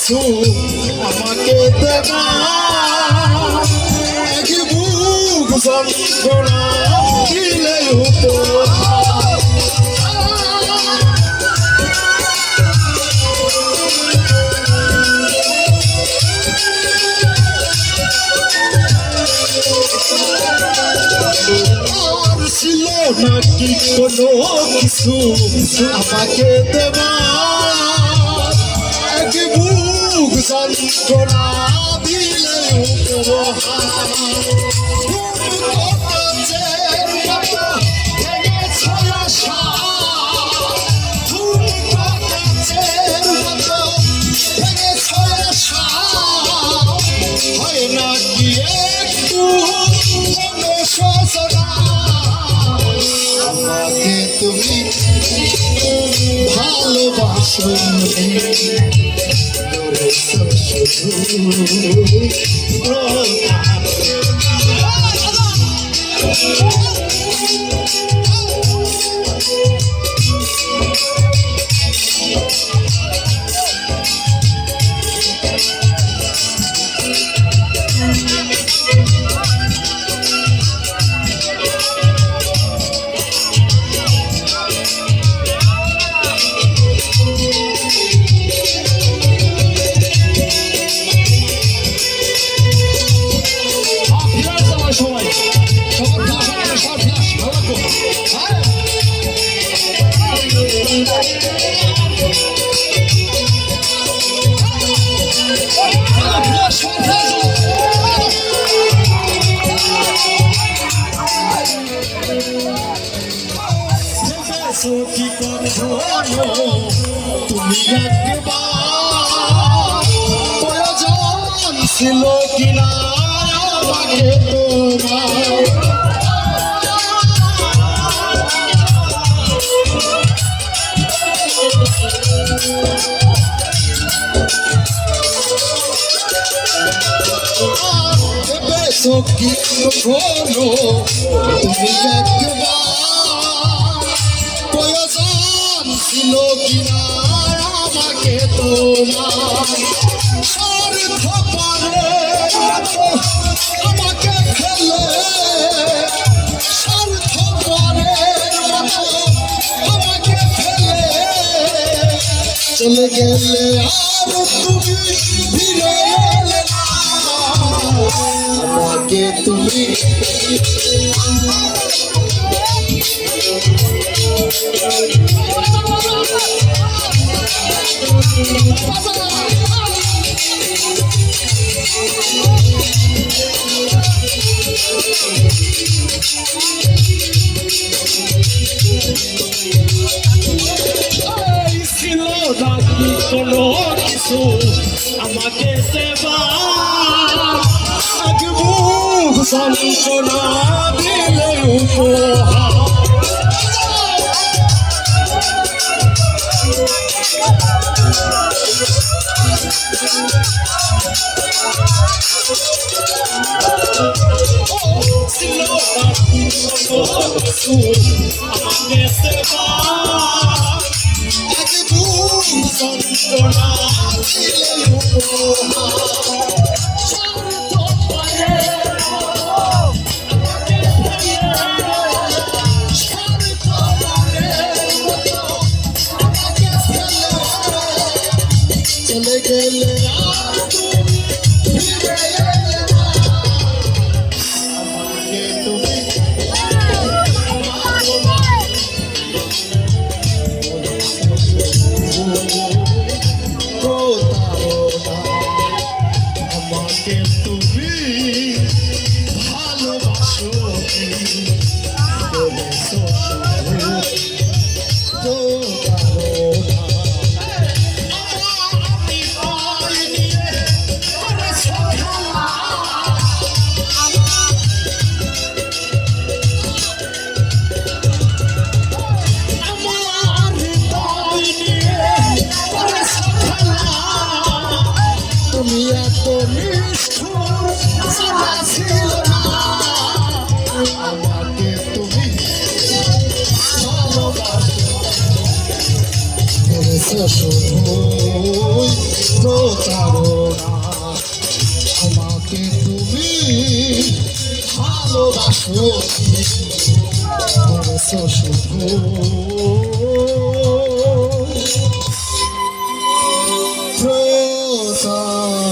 কিছু আমাকে দেবা এক বুক যন্ত্রণা দিলে ছিল নাকি কোনো কিছু আমাকে দেবা এক বুক যন্ত্রণা দিলে হয় নাকি একটু আমাকে তুমি ভালোবাসো কি করছো তুমি একবার প্রয়োজন ছিল কিনা আমাকে তোমার কি করছো তুমি একবার প্রয়োজন ছিল কিনা আমাকে তোমার স্বার্থ পারে আমাকে ফেলে স্বার্থ পারে আমাকে ফেলে চলে গেলে আর তুমি ফিরে এলে না আমাকে তুমি ছিল নাকি কোনো কিছু আমাকে দেবা এক বুক যন্ত্রণা দিলে উপহার ছিল নাকি কোনো কিছু আমাকে দেবা এক বুক যন্ত্রণা দিলে উপহার চলে গেলে আমাকে তুমি আমাকে তুমি ভালোবাসো তুমি এত নিষ্ঠুর ছিল না আমাকে তুমি ভালোবাসো শুধু প্রতারণা আমাকে তুমি ভালোবাসো করেছো শুধু প্রতারণা